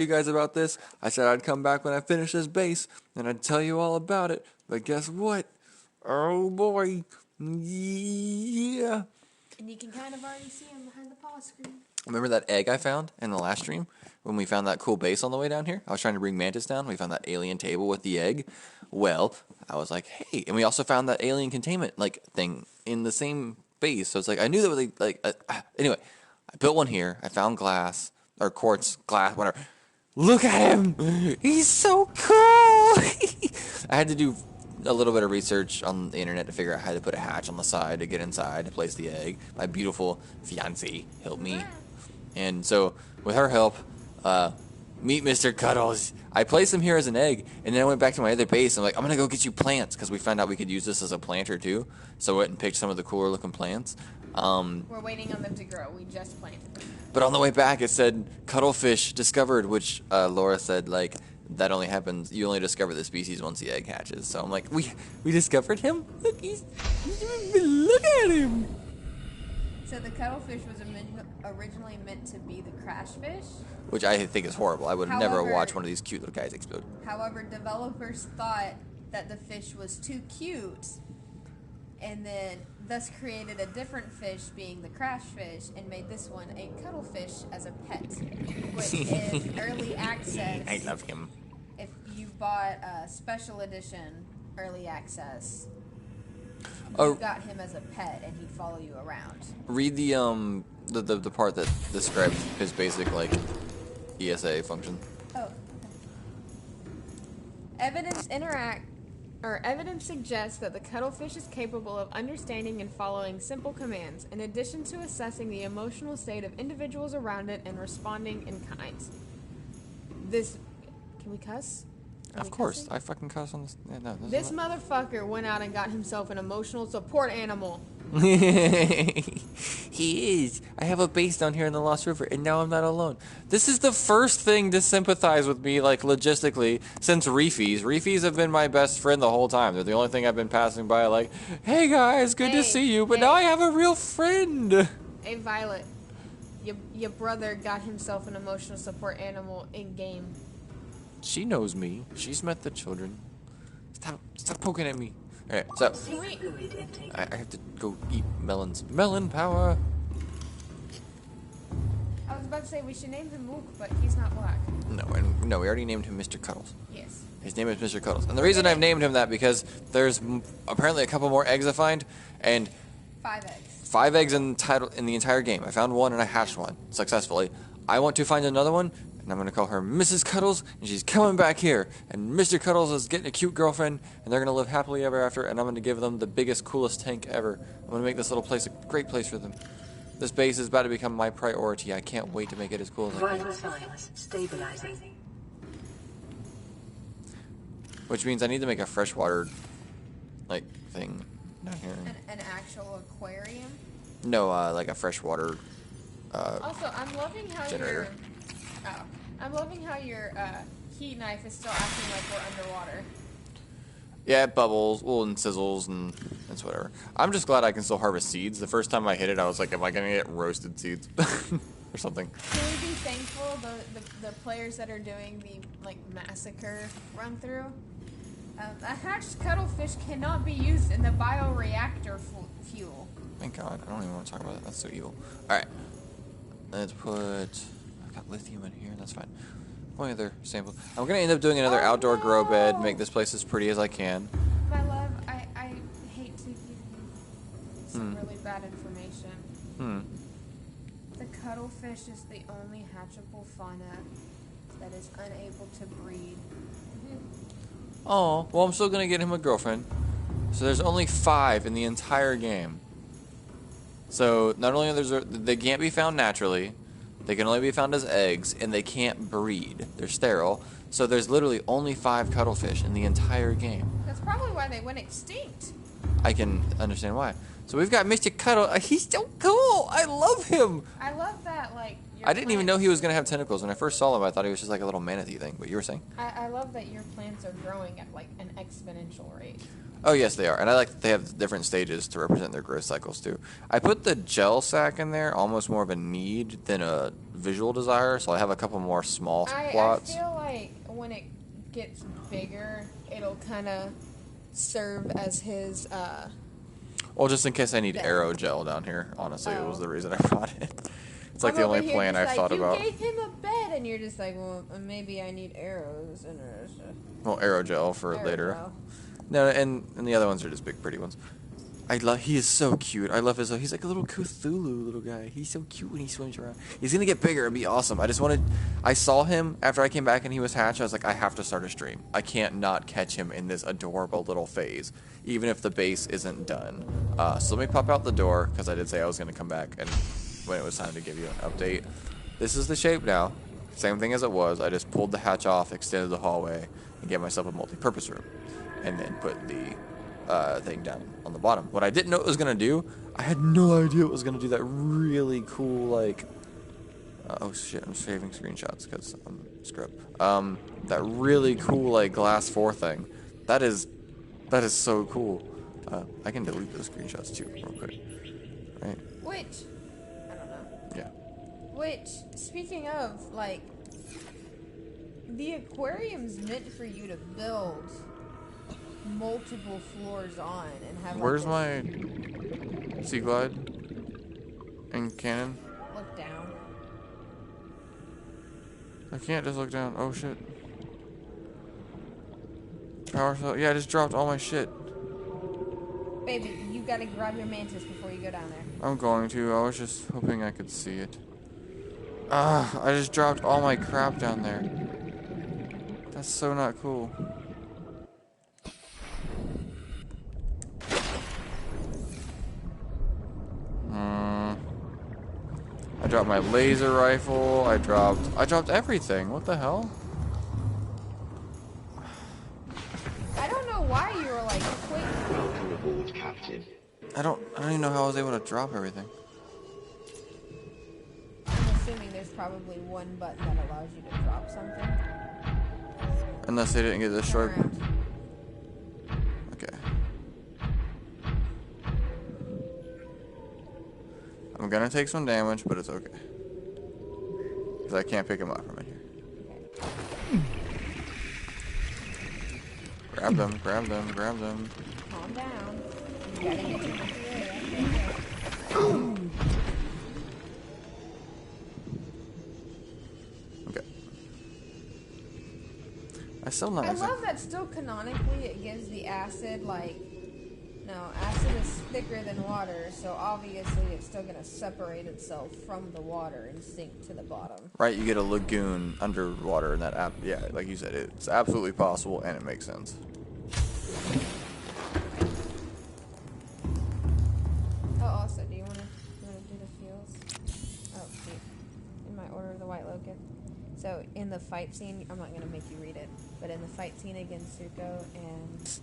you guys about this. I said I'd come back when I finish this base, and I'd tell you all about it. But guess what? Oh boy. Yeah. And you can kind of already see him behind the pause screen. Remember that egg I found in the last stream? When we found that cool base on the way down here? I was trying to bring Mantis down. We found that alien table with the egg. Well, I was like, hey. And we also found that alien containment thing in the same base. So it's like, I knew that was anyway, I built one here. I found glass, or quartz, glass, whatever. Look at him! He's so cool! I had to do a little bit of research on the internet to figure out how to put a hatch on the side to get inside to place the egg. My beautiful fiancée helped me. And so, with her help, Meet Mr. Cuddles. I placed him here as an egg, and then I went back to my other base. I'm like, I'm going to go get you plants, because we found out we could use this as a planter, too. So I went and picked some of the cooler looking plants. We're waiting on them to grow. We just planted them. But on the way back, it said, cuttlefish discovered, which Laura said, like, that only happens, you only discover the species once the egg hatches. So I'm like, we discovered him? Look, look at him! So the cuttlefish was originally meant to be the crash fish. Which I think is horrible. I would never watch one of these cute little guys explode. However, developers thought that the fish was too cute, and then thus created a different fish being the crash fish and made this one a cuttlefish as a pet, which is early access. I love him. If you bought a special edition early access, you got him as a pet and he'd follow you around. Read the part that describes his basic ESA function. Oh. Evidence suggests that the cuttlefish is capable of understanding and following simple commands, in addition to assessing the emotional state of individuals around it and responding in kind. Can we cuss? Of course, I fucking cuss on this. Yeah, no, this motherfucker went out and got himself an emotional support animal. He is. I have a base down here in the Lost River, and now I'm not alone. This is the first thing to sympathize with me, logistically, since Reefies. Reefies have been my best friend the whole time. They're the only thing I've been passing by, like, hey guys, good to see you, but now I have a real friend. Hey, Violet, your brother got himself an emotional support animal in-game. She knows me. She's met the children. Stop poking at me. Alright, so I have to go eat melons. Melon power! I was about to say we should name him Mook, but he's not black. No, we already named him Mr. Cuddles. Yes. His name is Mr. Cuddles. And the reason I've named him that because there's apparently a couple more eggs I find, and 5 eggs. 5 eggs in the entire game. I found one and I hatched one successfully. I want to find another one, and I'm going to call her Mrs. Cuddles, and she's coming back here. And Mr. Cuddles is getting a cute girlfriend, and they're going to live happily ever after, and I'm going to give them the biggest, coolest tank ever. I'm going to make this little place a great place for them. This base is about to become my priority. I can't wait to make it as cool as I can. Vital signs stabilizing. Which means I need to make a freshwater, thing down here. An actual aquarium? No, like a freshwater, Also, I'm loving how generator. I'm loving how your heat knife is still acting like we're underwater. Yeah, it bubbles, and sizzles, and it's whatever. I'm just glad I can still harvest seeds. The first time I hit it, I was like, am I going to get roasted seeds? Or something. Can we be thankful the players that are doing the, massacre run-through? A hatched cuttlefish cannot be used in the bioreactor fuel. Thank God. I don't even want to talk about that. That's so evil. Alright. Let's put... I've got lithium in here. That's fine. One other sample. I'm going to end up doing another outdoor grow bed. Make this place as pretty as I can. My love, I hate to give you some really bad information. The cuttlefish is the only hatchable fauna that is unable to breed. Oh, well, I'm still going to get him a girlfriend. So there's only 5 in the entire game. So not only they can't be found naturally, they can only be found as eggs, and they can't breed. They're sterile. So there's literally only 5 cuttlefish in the entire game. That's probably why they went extinct. I can understand why. So we've got Mr. Cuddle. He's so cool. I love him. I love that, I didn't even know he was going to have tentacles. When I first saw him, I thought he was just like a little manatee thing. What you were saying? I love that your plants are growing at an exponential rate. Oh yes, they are, and I like that they have different stages to represent their growth cycles too. I put the gel sack in there almost more of a need than a visual desire, so I have a couple more small I plots. feel like when it gets bigger, it'll kind of serve as his Well, just in case I need bed. arrow gel down here. Honestly, it was Oh. the reason I brought it. It's like I'm the over only here plan just I've like, thought you about. gave him a bed, and you're just like, well, maybe I need arrows and Well, arrow gel for arrow later. gel. No, and the other ones are just big, pretty ones. I love. He is so cute. I love his. He's like a little Cthulhu little guy. He's so cute when he swims around. He's gonna get bigger and be awesome. I just wanted. I saw him after I came back and he was hatched. I was like, I have to start a stream. I can't not catch him in this adorable little phase, even if the base isn't done. So let me pop out the door because I did say I was gonna come back and when it was time to give you an update. This is the shape now. Same thing as it was. I just pulled the hatch off, extended the hallway, and gave myself a multi-purpose room, and then put the thing down on the bottom. What I didn't know it was gonna do, I had no idea it was gonna do that really cool like. Oh shit! I'm saving screenshots because I'm scrub. That really cool like glass 4 thing. That is so cool. I can delete those screenshots too, real quick. Right? Which, I don't know. Yeah. Which, speaking of, like, the aquarium's meant for you to build multiple floors on and have. Where's like, my Sea Glide and cannon? look down. I can't just look down. Oh shit. Power cell. Yeah, I just dropped all my shit. Baby, you gotta grab your mantis before you go down there. I'm going to. I was just hoping I could see it. I just dropped all my crap down there. That's so not cool. I dropped my laser rifle. I dropped everything. What the hell? I don't know why you were like quick. Welcome aboard, Captain. I don't even know how I was able to drop everything. I'm assuming there's probably one button that allows you to drop something. Unless they didn't get destroyed. Turn around. Okay. I'm gonna take some damage, but it's okay. Because I can't pick him up from in here. Okay. Grab them, grab them, grab them. Calm down. You gotta get your area. Okay. I still not. I love that still canonically it gives the acid like, no, acid is thicker than water, so obviously it's still gonna separate itself from the water and sink to the bottom. Right, you get a lagoon underwater, and that yeah, like you said, it's absolutely possible, and it makes sense. Oh, also, do you wanna do the fields? Oh, shoot. In my Order of the White Locust. So in the fight scene, I'm not gonna make you read it, but in the fight scene against Zuko and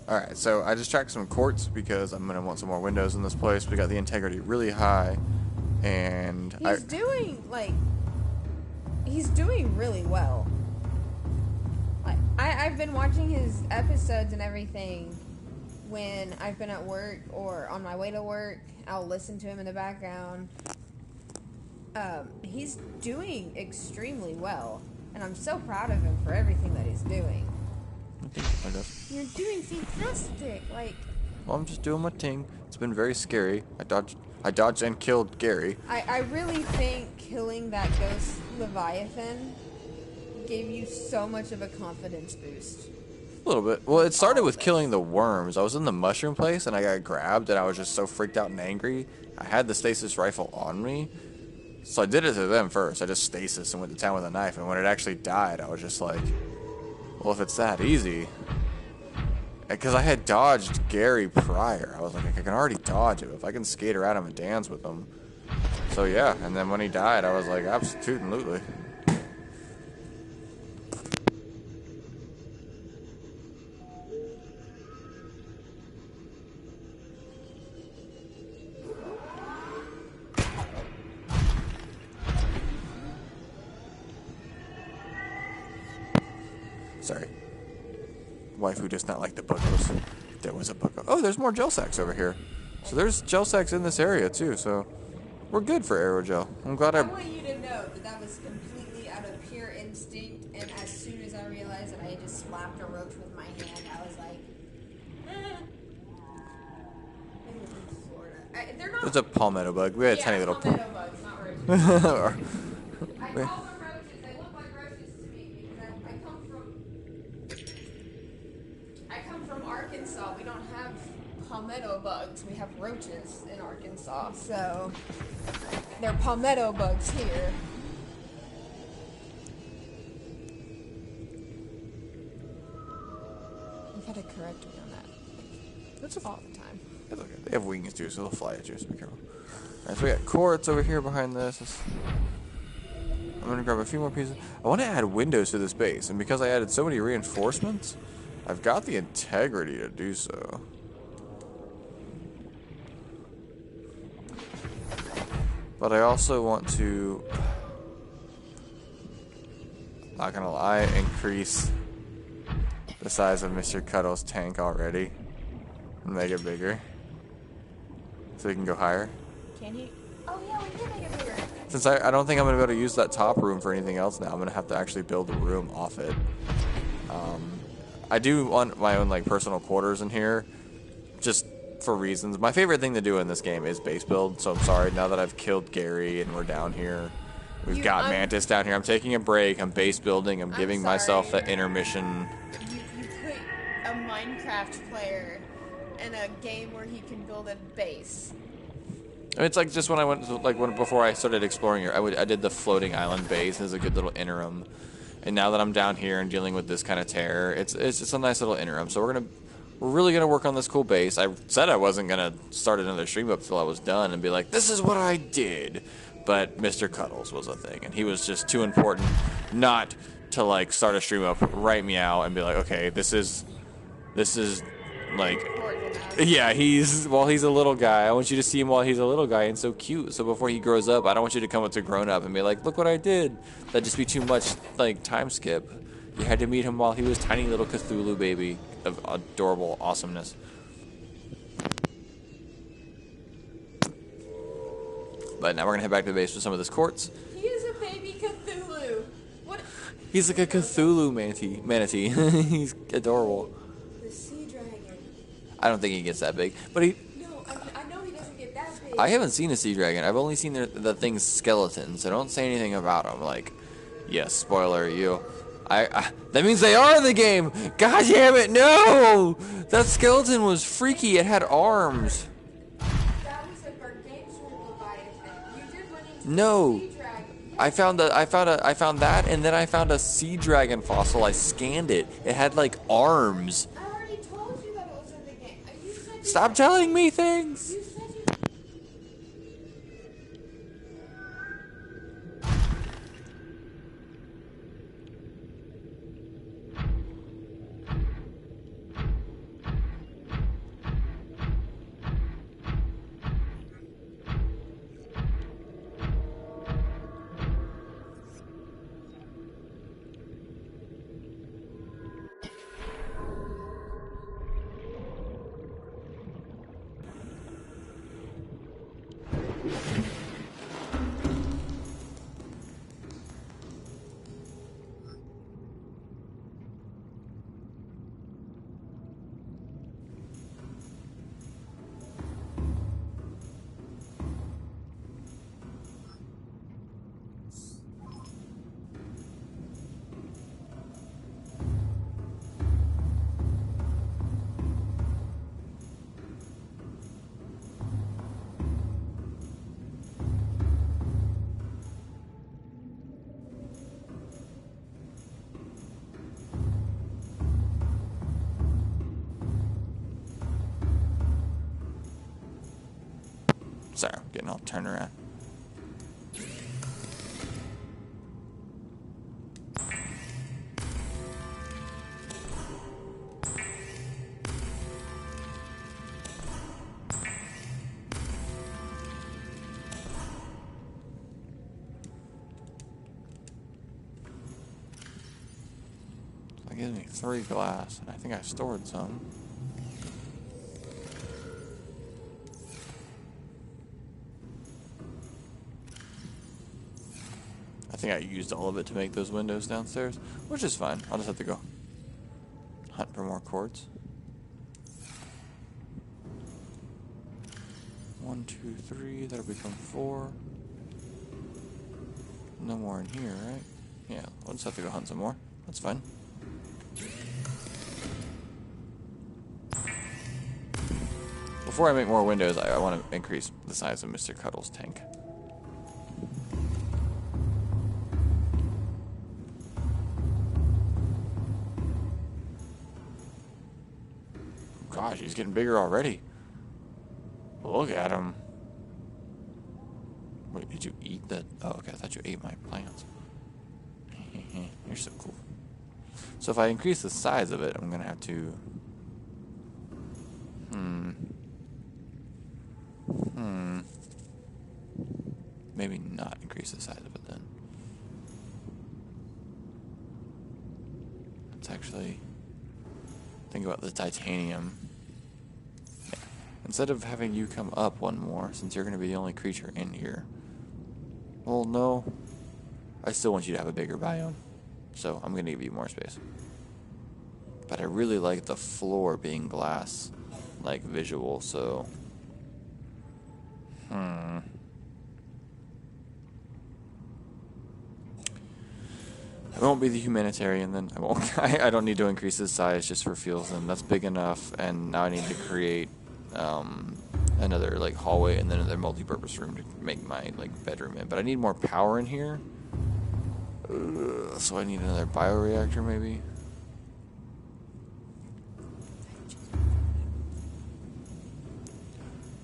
Alright, so I just tracked some quartz because I'm gonna want some more windows in this place. We got the integrity really high, and he's doing really well. I've been watching his episodes and everything when I've been at work or on my way to work. I'll listen to him in the background. He's doing extremely well, and I'm so proud of him for everything that he's doing. I think I guess. You're doing fantastic. Like, Well, I'm just doing my thing. It's been very scary. I dodged and killed Gary. I really think killing that ghost Leviathan gave you so much of a confidence boost. A little bit. Well, it started with killing the worms. I was in the mushroom place and I got grabbed and I was just so freaked out and angry. I had the stasis rifle on me. So I did it to them first. I just stasis and went to town with a knife. And when it actually died, I was just like, well, if it's that easy. Because I had dodged Gary prior. I was like, I can already dodge him. If I can skate around him and dance with him. So yeah, and then when he died, I was like, absolutely. Sorry. Waifu does not like the bookos. There was a booko. Oh, there's more gel sacks over here. So there's gel sacks in this area too, so we're good for aerogel. I'm glad I want you to know that was completely out of pure instinct, and as soon as I realized that I had just slapped a roach with my hand, I was like, I live in Florida. They're not. There's a palmetto bug. We had a tiny little. Palmetto bugs, not roaches. I call them roaches. They look like roaches to me because I come from Arkansas. We don't have palmetto bugs. We have roaches in Arkansas. So they're palmetto bugs here. You gotta correct me on that. That's all the time. It's okay. They have wings too, so they'll fly at you, so be careful. Alright, so we got quartz over here behind this. I'm gonna grab a few more pieces. I want to add windows to this base, and because I added so many reinforcements, I've got the integrity to do so. But I also want to, not gonna lie, increase the size of Mr. Cuddles' tank already and make it bigger so he can go higher. Can he? Oh yeah, we can make it bigger. Since I don't think I'm gonna be able to use that top room for anything else now, I'm gonna have to actually build a room off it. I do want my own like personal quarters in here, just for reasons. My favorite thing to do in this game is base build, so I'm sorry, now that I've killed Gary and we're down here, we've got Mantis down here, I'm taking a break, I'm base building, I'm giving myself that intermission. You put a Minecraft player in a game where he can build a base. It's like just when I went, before I started exploring here, I did the floating island base as a good little interim. And now that I'm down here and dealing with this kind of terror, it's just a nice little interim. So we're really gonna work on this cool base. I said I wasn't gonna start another stream up till I was done and be like, this is what I did. But Mr. Cuddles was a thing, and he was just too important not to like start a stream up, write me out, and be like, okay, this is like, yeah, he's a little guy. I want you to see him while he's a little guy and so cute. So before he grows up, I don't want you to come up to grown up and be like, look what I did. That'd just be too much like time skip. You had to meet him while he was tiny little Cthulhu baby of adorable awesomeness. But now we're gonna head back to the base with some of this quartz. He is a baby Cthulhu. What? He's like a Cthulhu manatee. He's adorable. The sea dragon. I don't think he gets that big, but he. No, I know he doesn't get that big. I haven't seen a sea dragon. I've only seen the thing's skeleton, so don't say anything about them. Like, yes, spoiler, that means they are in the game. God damn it, no! That skeleton was freaky. It had arms. That was a gargantuan Leviathan. You did run into No. a sea dragon. I found that, and then I found a sea dragon fossil. I scanned it. It had like arms. I already told you that it was in the game. You said Stop telling me things. You said you. Sorry, I'm getting all turned around. That gives me 3 glass, and I think I stored some. I think I used all of it to make those windows downstairs, which is fine. I'll just have to go hunt for more quartz. 1, 2, 3, that'll become 4. No more in here, right? Yeah, we'll just have to go hunt some more. That's fine. Before I make more windows, I want to increase the size of Mr. Cuddles' tank. Gosh, he's getting bigger already. Look at him. Wait, did you eat that? Oh, okay, I thought you ate my plants. You're so cool. So if I increase the size of it, I'm going to have to... Maybe not increase the size of it then. Let's actually think about the titanium. Yeah. Instead of having you come up one more, since you're going to be the only creature in here. Well, no. I still want you to have a bigger biome. So I'm going to give you more space. But I really like the floor being glass, like visual, so... I won't be the humanitarian then. I won't. I don't need to increase his size just for feels, and that's big enough. And now I need to create another like hallway and then another multi-purpose room to make my like bedroom in. But I need more power in here, so I need another bioreactor maybe.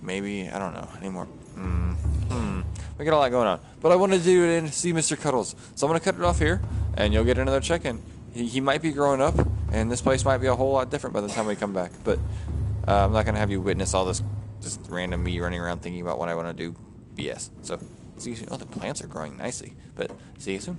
Maybe, I don't know. I need more. We got a lot going on. But I wanted to do it and see Mr. Cuddles. So I'm going to cut it off here, and you'll get another check-in. He might be growing up, and this place might be a whole lot different by the time we come back. But I'm not going to have you witness all this just random me running around thinking about what I want to do BS. So see you soon. Oh, the plants are growing nicely. But see you soon.